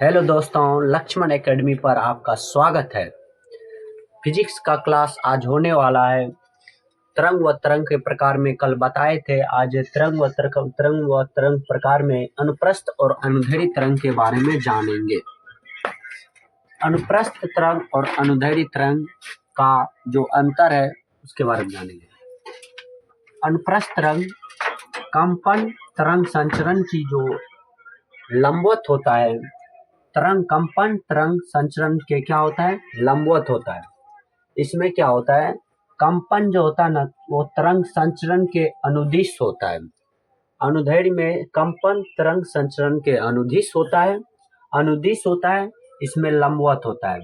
Hello दोस्तों, Lakshman academy पर आपका स्वागत है। फिजिक्स का क्लास आज होने वाला है। तरंग व तरंग के प्रकार में कल बताए थे। आज तरंग व तरंग प्रकार में अनुप्रस्थ और अनुदैर्ध्य तरंग के बारे में जानेंगे। अनुप्रस्थ तरंग और अनुदैर्ध्य तरंग का जो अंतर है उसके बारे में जानेंगे। अनुप्रस्थ तरंग कंपन तरंग संचरण की जो लंबवत होता है। तरंग कंपन तरंग संचरण के क्या होता है? लंबवत होता है। इसमें क्या होता है? कंपन जो होता है ना, वो तरंग संचरण के अनुदिश होता है। अनुदैर्ध्य में कंपन तरंग संचरण के अनुदिश होता है, अनुदिश होता है। इसमें लंबवत होता है।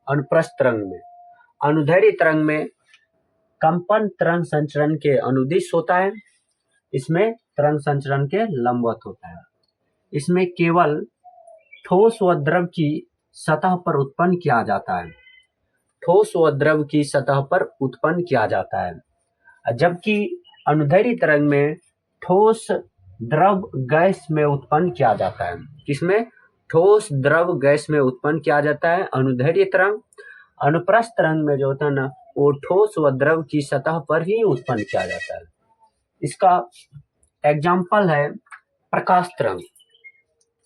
अनुप्रस्थ तरंग में, अनुदैर्ध्य तरंग में कंपन तरंग संचरण के अनुदिश होता है, इसमें तरंग संचरण के लंबवत होता है। इसमें केवल ठोस व द्रव की सतह पर उत्पन्न किया जाता है। ठोस व द्रव की सतह पर उत्पन्न किया जाता है, जबकि अनुदैर्ध्य तरंग में ठोस द्रव गैस में उत्पन्न किया जाता है। किसमें? ठोस द्रव गैस में उत्पन्न किया जाता है अनुदैर्ध्य तरंग। अनुप्रस्थ तरंग में जो होता है ना, वो ठोस व द्रव की सतह पर ही उत्पन्न किया जाता है। इसका एग्जाम्पल है प्रकाश तरंग।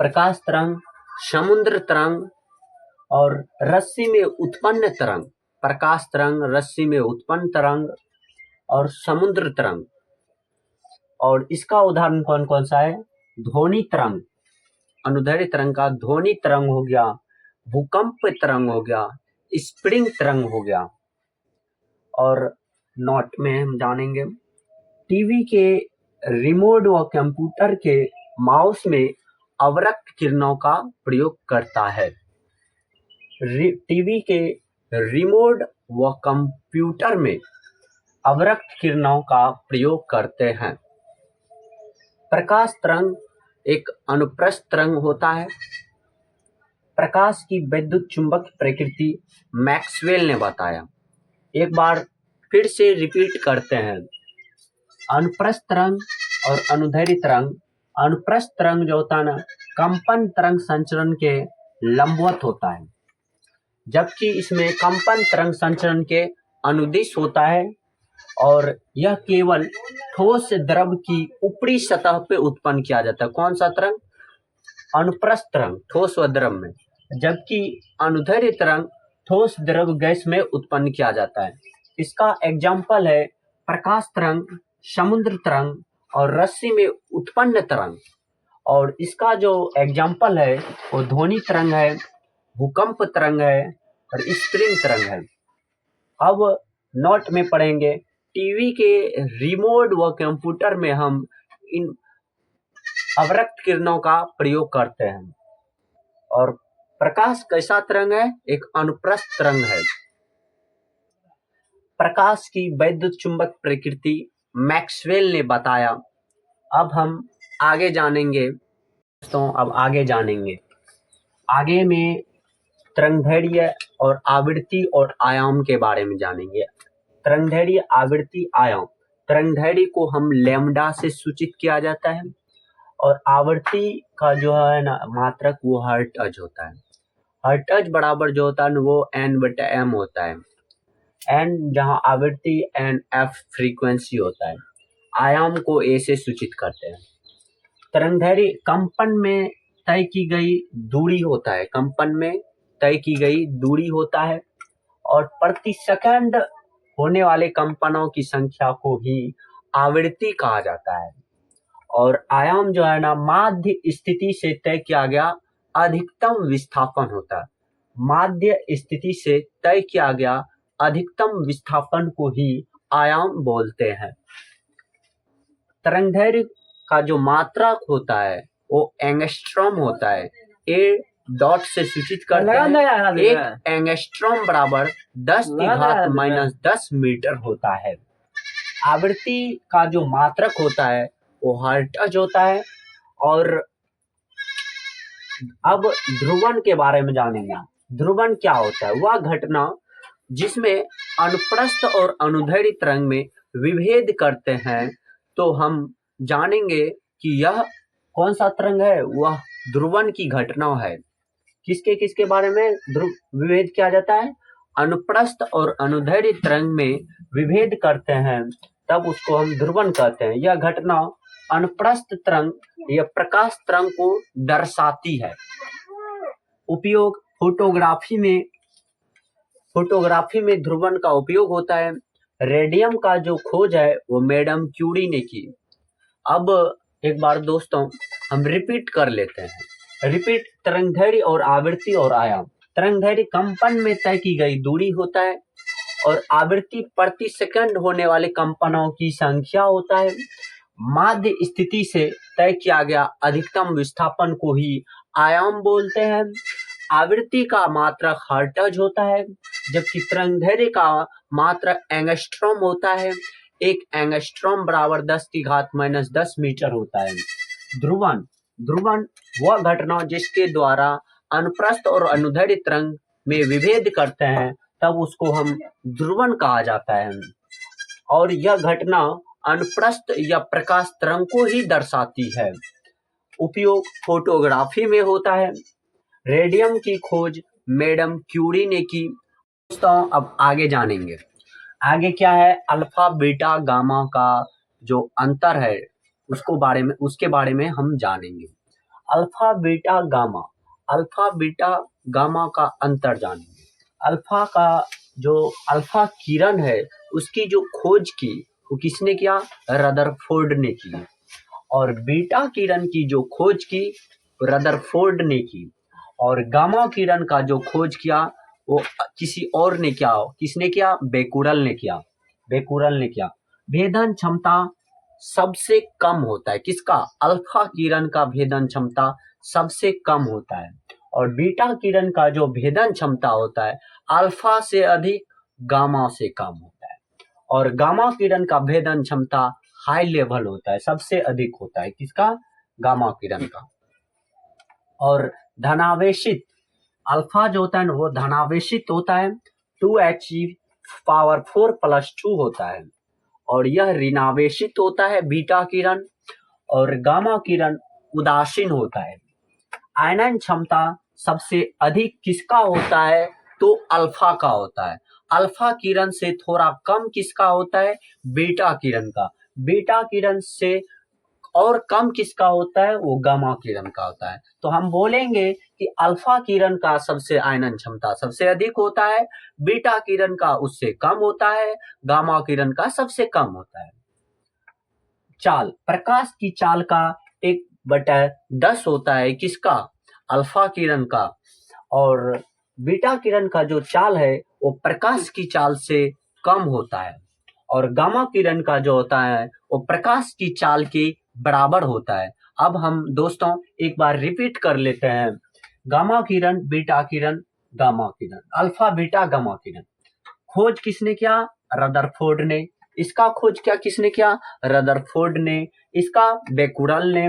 प्रकाश तरंग, समुद्र तरंग और रस्सी में उत्पन्न तरंग। प्रकाश तरंग, रस्सी में उत्पन्न तरंग और समुद्र तरंग। और इसका उदाहरण कौन कौन सा है? ध्वनि तरंग, अनुदैर्ध्य तरंग का ध्वनि तरंग हो गया, भूकंप तरंग हो गया, स्प्रिंग तरंग हो गया। और नोट में हम जानेंगे टीवी के रिमोट व कंप्यूटर के माउस में अवरक्त किरणों का प्रयोग करता है। टीवी के रिमोट व कंप्यूटर में अवरक्त किरणों का प्रयोग करते हैं। प्रकाश तरंग एक अनुप्रस्थ तरंग होता है। प्रकाश की विद्युत चुंबक प्रकृति मैक्सवेल ने बताया। एक बार फिर से रिपीट करते हैं। अनुप्रस्थ तरंग और अनुदैर्ध्य तरंग। अनुप्रस्थ तरंग जो होता है ना, कंपन तरंग संचरण के लंबवत होता है, जबकि इसमें कंपन तरंग संचरण के अनुदिश होता है और यह केवल ठोस द्रव की ऊपरी सतह पे उत्पन्न किया जाता है। कौन सा तरंग? अनुप्रस्थ तरंग, ठोस व द्रव में, जबकि अनुदैर्ध्य तरंग ठोस द्रव गैस में उत्पन्न किया जाता है। इसका एग्जाम्पल है प्रकाश तरंग, समुद्र तरंग और रस्सी में उत्पन्न तरंग। और इसका जो एग्जाम्पल है वो ध्वनि तरंग है, भूकंप तरंग है और स्प्रिंग तरंग है। अब नोट में पढ़ेंगे टीवी के रिमोट व कंप्यूटर में हम इन अवरक्त किरणों का प्रयोग करते हैं। और प्रकाश कैसा तरंग है? एक अनुप्रस्थ तरंग है। प्रकाश की वैद्युत चुंबक प्रकृति मैक्सवेल ने बताया। अब हम आगे जानेंगे दोस्तों, अब आगे जानेंगे। आगे में तरंगदैर्ध्य और आवृत्ति और आयाम के बारे में जानेंगे। तरंगदैर्ध्य, आवृत्ति, आयाम। तरंगदैर्ध्य को हम लैम्डा से सूचित किया जाता है और आवृत्ति का जो है ना मात्रक, वो हर्ट्ज होता है। हर्ट्ज बराबर जो होता है ना, वो n/m होता है। n जहाँ आवृत्ति, n f फ्रीक्वेंसी होता है। आयाम को a से सूचित करते हैं। तरंगदैर्ध्य कंपन में तय की गई दूरी होता है। कंपन में तय की गई दूरी होता है और प्रति सेकंड होने वाले कंपनों की संख्या को ही आवृत्ति कहा जाता है। और आयाम जो है ना, माध्य स्थिति से तय किया गया अधिकतम विस्थापन होता है। माध्य स्थिति से तय किया गया अधिकतम विस्थापन को ही आयाम बोलते हैं। तरंगदैर्ध्य का जो मात्रक होता है वो एंगस्ट्रॉम होता है। ए डॉट से सूचित करते हैं। एक एंगस्ट्रॉम बराबर 10⁻⁻10 मीटर होता है। आवृत्ति का जो मात्रक होता है वो हर्ट्ज होता है। और अब ध्रुवण के बारे में जानेंगे। ध्रुवण क्या होता है? वह घटना जिसमें अनुप्रस्थ और अनुदैर्ध्य तरंग में विभेद करते हैं। तो हम जानेंगे कि यह कौन सा तरंग है? वह ध्रुवन की घटना है। किसके किसके बारे में ध्रुव विभेद किया जाता है? अनुप्रस्थ और अनुदैर्ध्य तरंग में विभेद करते हैं तब उसको हम ध्रुवन कहते हैं। यह घटना अनुप्रस्थ तरंग या प्रकाश तरंग को दर्शाती है। उपयोग फोटोग्राफी में ध्रुवन का उपयोग होता है। रेडियम का जो खोज है वो मैडम क्यूरी ने की। अब एक बार दोस्तों हम रिपीट कर लेते हैं। रिपीट तरंगदैर्घ्य और आवृत्ति और आयाम। तरंगदैर्घ्य कंपन में तय की गई दूरी होता है और आवृत्ति प्रति सेकंड होने वाले कंपनों की संख्या होता है। माध्य स्थिति से तय किया गया अधिकतम विस्थापन को ही आयाम बोलते हैं। आवृत्ति का मात्रक हर्ट्ज होता है जबकि तरंगदैर्घ्य का मात्रक एंगस्ट्रॉम होता है। एक एंगस्ट्रॉम बराबर 10⁻⁻10 मीटर होता है। ध्रुवन वह घटना जिसके द्वारा अनुप्रस्थ और अनुदैर्घ्य तरंग में विभेद करते हैं तब उसको हम ध्रुवन कहा जाता है और यह घटना अनुप्रस्थ या प्रकाश तरंग को ही दर्शाती है। उपयोग फोटोग्राफी में होता है। रेडियम की खोज मैडम क्यूरी ने की। दोस्तों अब आगे जानेंगे। आगे क्या है? अल्फा बीटा गामा का जो अंतर है उसके बारे में हम जानेंगे। अल्फा बीटा गामा का अंतर जानेंगे। अल्फा किरण है उसकी जो खोज की वो किसने किया? रदरफोर्ड ने की। और बीटा किरण की जो खोज की रदरफोर्ड ने की। और गामा किरण का जो खोज किया वो किसी और ने किया। किसने किया? बेकुरल ने किया। भेदन क्षमता सबसे कम होता है। किसका? अल्फा किरण का भेदन क्षमता सबसे कम होता है और बीटा किरण का जो भेदन क्षमता होता है अल्फा से अधिक गामा से कम होता है। और गामा किरण का भेदन क्षमता हाई लेवल होता है, सबसे अधिक होता है। किसका? गामा किरण का। और धनावेशित अल्फा जो होता है ना वो धनावेशित होता है, 2He⁴ होता है। और यह ऋणावेशित होता है बीटा किरण। और गामा किरण उदासीन होता है। आयनन क्षमता सबसे अधिक किसका होता है? तो अल्फा का होता है। अल्फा किरण से थोड़ा कम किसका होता है? बीटा किरण का। बीटा किरण से और कम किसका होता है? वो गामा किरण का होता है। तो हम बोलेंगे कि अल्फा किरण का सबसे आयनन क्षमता सबसे अधिक होता है, बीटा किरण का उससे कम होता है, गामा किरण का सबसे कम होता है। चाल, प्रकाश की चाल का 1/10 होता है। किसका? अल्फा किरण का। और बीटा किरण का जो चाल है वो प्रकाश की चाल से कम होता है और गामा किरण का जो होता है वो प्रकाश की चाल के बराबर होता है। अब हम दोस्तों एक बार रिपीट कर लेते हैं। गामा किरण, बीटा किरण, गामा किरण, अल्फा बीटा गामा किरण। खोज किसने किया? रदरफोर्ड ने। इसका खोज क्या किसने किया? रदरफोर्ड ने। इसका बेकुरल ने।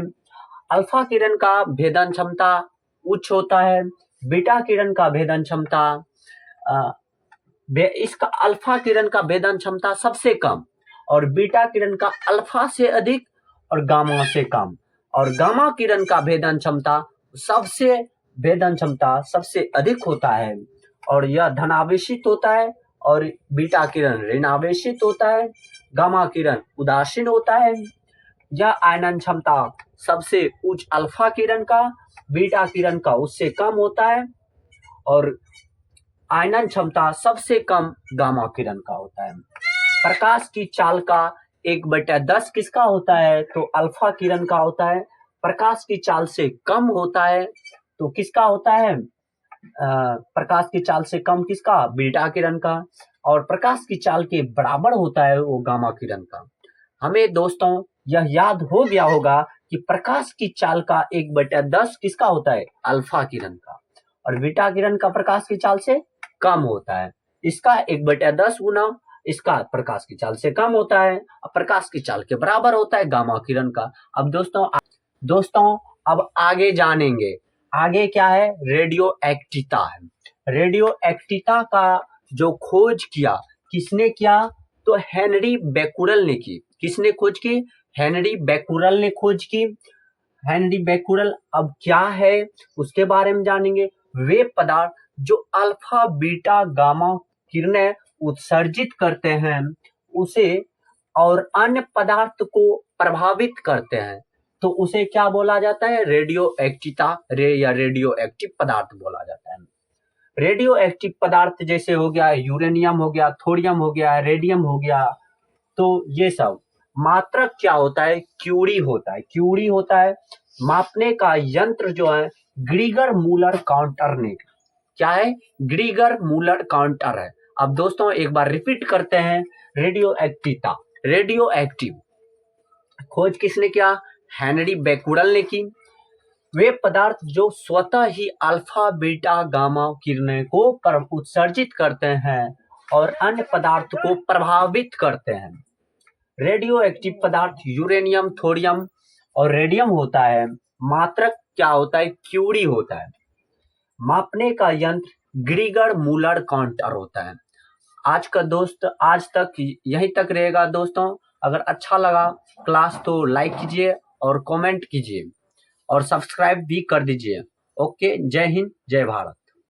अल्फा किरण का भेदन क्षमता उच्च होता है, बीटा किरण का भेदन क्षमता इसका अल्फा किरण का भेदन क्षमता सबसे कम और बीटा किरण का अल्फा से अधिक और गामा से कम। और गामा किरण का भेदन क्षमता सबसे अधिक होता है और यह धनावेशित होता है और बीटा किरण ऋणावेशित होता है, गामा किरण उदासीन होता है। यह आयनन क्षमता सबसे उच्च अल्फा किरण का, बीटा किरण का उससे कम होता है और आयनन क्षमता सबसे कम गामा किरण का होता है। प्रकाश की चाल का 1/10 किसका होता है? तो अल्फा किरण का होता है। प्रकाश की चाल से कम होता है तो किसका होता है? प्रकाश की चाल से कम किसका? बीटा किरण का। और प्रकाश की चाल के बराबर होता है वो गामा किरण का। हमें दोस्तों यह याद हो गया होगा कि प्रकाश की चाल का 1/10 किसका होता है? अल्फा किरण का। और बीटा किरण का प्रकाश की चाल से कम होता है। इसका 1/10 गुना इसका प्रकाश की चाल से कम होता है, प्रकाश की चाल के बराबर होता है गामा किरण का। अब दोस्तों अब आगे जानेंगे। आगे क्या है? रेडियो एक्टिविटा है। रेडियो एक्टिविटा का जो खोज किया किसने किया? तो हेनरी बेकुरल ने की। किसने खोज की? हेनरी बेकुरल ने खोज की। हेनरी बेकुरल अब क्या है उसके बारे में जानेंगे। वे पदार्थ जो अल्फा बीटा गामा किरणें उत्सर्जित करते हैं उसे और अन्य पदार्थ को प्रभावित करते हैं तो उसे क्या बोला जाता है, रेडियो एक्टिवता या रेडियो एक्टिव पदार्थ बोला जाता है। रेडियो एक्टिव पदार्थ जैसे हो गया यूरेनियम, हो गया थोरियम, हो गया रेडियम, हो गया, तो ये सब मात्रक क्या होता है, क्यूरी होता है। क्यूरी होता है मापने का यंत्र जो है ग्रीगर मूलर काउंटर ने, क्या है, ग्रीगर मूलर काउंटर है। अब दोस्तों एक बार रिपीट करते हैं, रेडियो एक्टिवता, रेडियो एक्टिव खोज किसने किया, हेनरी बेकुरल ने की। वे पदार्थ जो स्वतः ही अल्फा बीटा गामा किरणें को उत्सर्जित करते हैं और अन्य पदार्थ को प्रभावित करते हैं। रेडियो एक्टिव पदार्थ यूरेनियम, थोरियम और रेडियम होता है। मात्रक क्या होता है, क्यूरी होता है। मापने का यंत्र ग्रीगर मूलर काउंटर होता है। आज तक यहीं तक रहेगा दोस्तों। अगर अच्छा लगा क्लास तो लाइक कीजिए और कमेंट कीजिए और सब्सक्राइब भी कर दीजिए। ओके, जय हिंद, जय भारत।